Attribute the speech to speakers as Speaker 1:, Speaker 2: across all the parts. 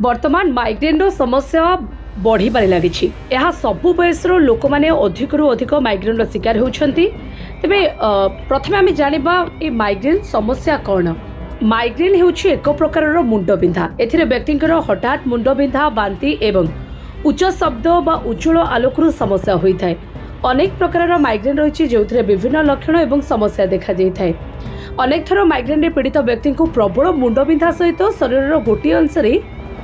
Speaker 1: वर्तमान माइग्रेन समस्या बढ़िबारे लगी। यह सबु बयसर लोक मैंने अधिक अधिक माइग्रेन शिकार होती। तेरे प्रथम आम जाना ये माइग्रेन समस्या कौन। माइग्रेन होउछि एक प्रकार मुंडबिंधा। एथिरे व्यक्तिंकर हठात मुंडबिंधा, बांती एवं उच्च शब्द बा उज्ज्वल आलोकर समस्या होता है। अनेक प्रकार माइग्रेन रही जो विभिन्न लक्षण एवं समस्या देखा जाए। अनेक थर माइग्रेन पीड़ित व्यक्ति को प्रबल मुंडबिंधा सहित शरीर गोटे अंश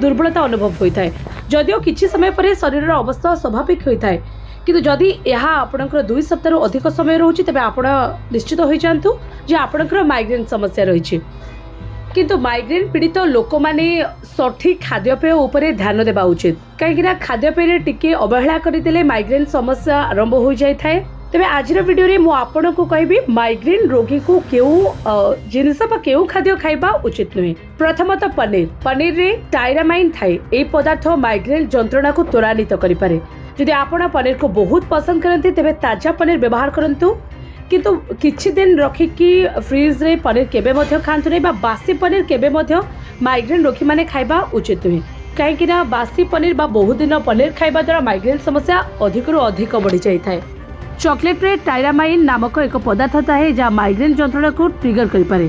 Speaker 1: दुर्बलता अनुभव होता है। जदिओ किछि समय पर शरीर अवस्था स्वाभाविक होता है, किंतु जदि यह आपणकर 2 सप्ताह अधिक समय रोचे तेज आप निश्चित हो जातु जे आपणकर माइग्रेन समस्या रही। किंतु माइग्रेन पीड़ित लोक मैंने सठिक खाद्यपेय उपर ध्यान देवा उचित, कहीं खाद्यपेय टिके अवहेला करदे माइग्रेन समस्या आरंभ हो जाए। तेज आज वीडियो रे मु आपन को कहबी माइग्रेन रोगी को केउ जिनस बा केउ खाद्य खाइबा उचित नुहे। प्रथमतः पनीर रे टायरामाइन थाए। ए पदार्थ माइग्रेन जंत्रणा को त्वरान्वित करि पारे। यदि आपण पनीर को बहुत पसंद करते तेज ताजा पनीर व्यवहार करंतु, किंतु किछि दिन रखिकी फ्रिज रे पनीर केबे मध्य खांतु नै बा बासी पनीर केबे मध्य माइग्रेन रोगी माने खाइबा उचित नुहे। कहीं बासी पनीर बा बहुत दिन पनीर खाइबा द्वारा माइग्रेन समस्या अधिक अधिक बढ़ी जाए। चॉकलेट रे टायरामाइन नामक एक पदार्थ थाए जहाँ माइग्रेन जंत्रणा को ट्रिगर करें।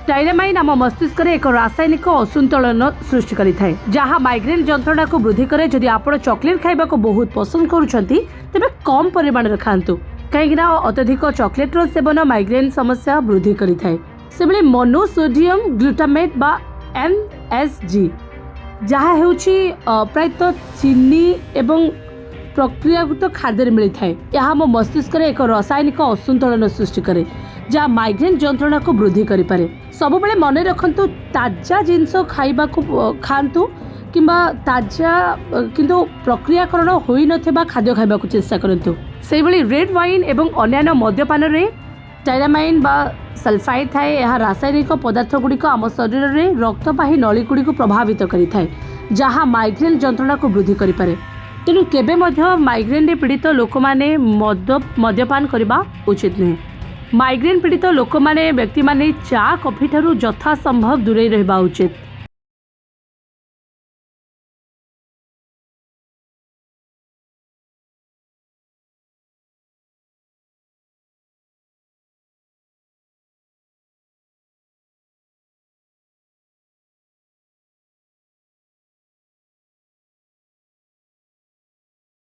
Speaker 1: टायरामाइन आम मस्तिष्क एक रासायनिक असंतुलन सृष्टि करें जहाँ माइग्रेन जंत्रणा को वृद्धि करे। जदि आप चॉकलेट खाइबा को बहुत पसंद करुछंती तेबे कम परिमाण रे खांतु, कहीं अत्यधिक चॉकलेट रो सेवन माइग्रेन समस्या वृद्धि करें। से मोनोसोडियम ग्लूटामेट बा MSG जहाँ होउछि प्रायतः चीनी एवं प्रक्रियाकृत खाद्य मिलता है। यह आम मस्तिष्क एक रासायनिक असंतुलन सृष्टि करे जहाँ माइग्रेन जंत्रणा को वृद्धि करें। सब बेले मन रखु ताजा जिनस खाइबा को खातु किंबा ताजा किंतु प्रक्रियाकरण होई नथिबा खाद्य खाइबा को चेष्टा करंतु। से भली रेड वाइन एवं अन्य मद्यपान रे टायरामाइन बा सल्फाइड थाए। यह रासायनिक पदार्थ गुड़िक आम शरीर में रक्तवाही नली गुड़ी को प्रभावित करें जहाँ माइग्रेन जंत्रणा को वृद्धि करें। तेणु केबे मध्य माइग्रेन रे पीड़ित लोक माने मद्यपान करबा उचित नुहे। माइग्रेन पीड़ित लोक माने व्यक्ति माने चा कॉफी ठारू यथा संभव दूरे रहबा उचित।